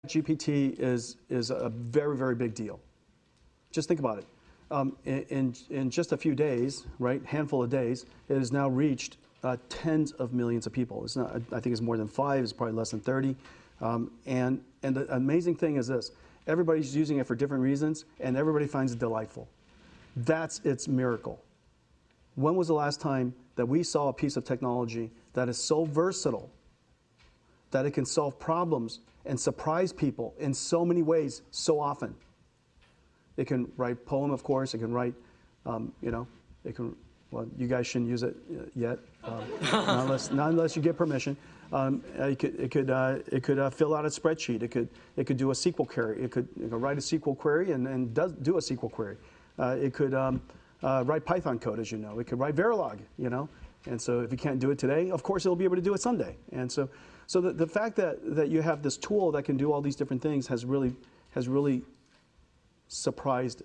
GPT is a very, very big deal. Just think about it. In just a few days, right, handful of days, it has now reached tens of millions of people. It's not, I think it's more than 5, it's probably less than 30. And the amazing thing is this, everybody's using it for different reasons, and everybody finds it delightful. That's its miracle. When was the last time that we saw a piece of technology that is so versatile that it can solve problems and surprise people in so many ways so often? It can write poem, of course. It can write, it can. Well, you guys shouldn't use it yet, not unless you get permission. It could fill out a spreadsheet. It could do a SQL query. It could write a SQL query and do a SQL query. It could write Python code, as you know. It could write Verilog, And so if you can't do it today, of course it'll be able to do it someday. And so the fact that you have this tool that can do all these different things has really surprised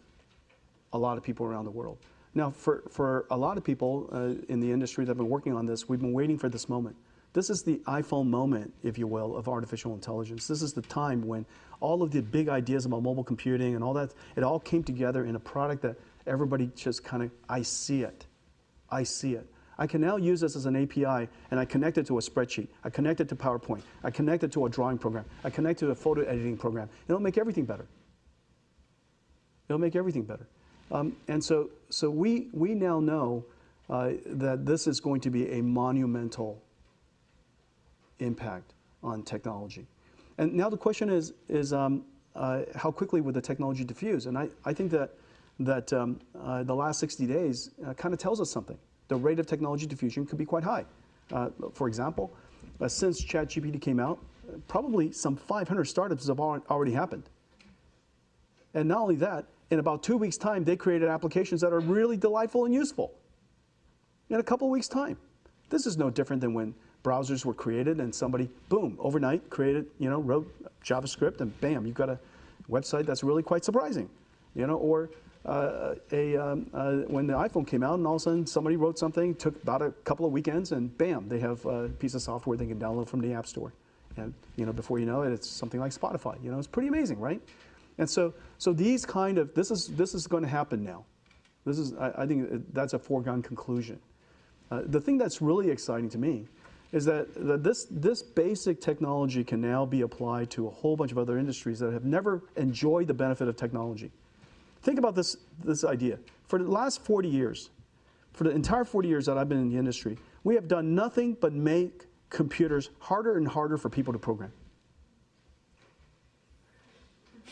a lot of people around the world. Now, for a lot of people in the industry that have been working on this, we've been waiting for this moment. This is the iPhone moment, if you will, of artificial intelligence. This is the time when all of the big ideas about mobile computing and all that, it all came together in a product that everybody just kind of, I see it. I see it. I can now use this as an API, and I connect it to a spreadsheet. I connect it to PowerPoint. I connect it to a drawing program. I connect it to a photo editing program. It'll make everything better. It'll make everything better. And so we now know that this is going to be a monumental impact on technology. And now the question is how quickly would the technology diffuse? And I think that the last 60 days kind of tells us something. The rate of technology diffusion could be quite high. For example, since ChatGPT came out, probably some 500 startups have already happened. And not only that, in about 2 weeks' time, they created applications that are really delightful and useful. In a couple of weeks' time. This is no different than when browsers were created and somebody, boom, overnight created, wrote JavaScript and bam, you've got a website that's really quite surprising. Or when the iPhone came out and all of a sudden somebody wrote something, took about a couple of weekends and bam, they have a piece of software they can download from the App Store. And before you know it, it's something like Spotify. It's pretty amazing, right? And so these kind of, this is going to happen now. This is, I think that's a foregone conclusion. The thing that's really exciting to me is that this basic technology can now be applied to a whole bunch of other industries that have never enjoyed the benefit of technology. Think about this idea. For the last 40 years, for the entire 40 years that I've been in the industry, we have done nothing but make computers harder and harder for people to program.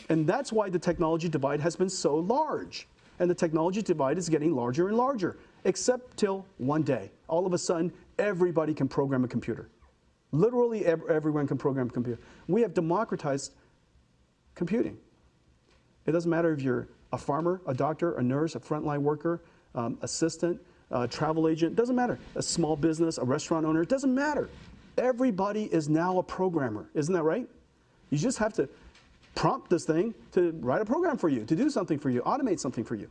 And that's why the technology divide has been so large. And the technology divide is getting larger and larger, except till one day, all of a sudden, everybody can program a computer. Literally everyone can program a computer. We have democratized computing. It doesn't matter if you're a farmer, a doctor, a nurse, a frontline worker, assistant, travel agent, it doesn't matter. A small business, a restaurant owner, it doesn't matter. Everybody is now a programmer. Isn't that right? You just have to prompt this thing to write a program for you, to do something for you, automate something for you.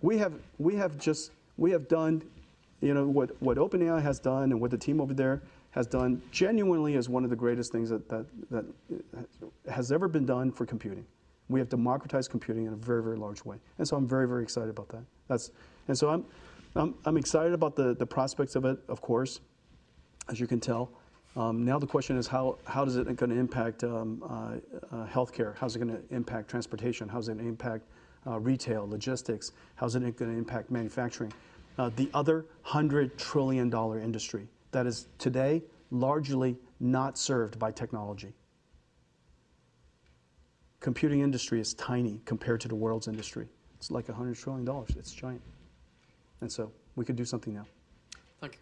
We have done, what OpenAI has done and what the team over there has done genuinely is one of the greatest things that has ever been done for computing. We have democratized computing in a very, very large way. And so I'm very, very excited about that. And so I'm excited about the prospects of it, of course, as you can tell. Now the question is how is it going to impact healthcare? How's it going to impact transportation? How's it going to impact retail, logistics? How's it going to impact manufacturing? The other $100 trillion industry that is today largely not served by technology. Computing industry is tiny compared to the world's industry. It's like $100 trillion. It's giant. And so we could do something now. Thank you.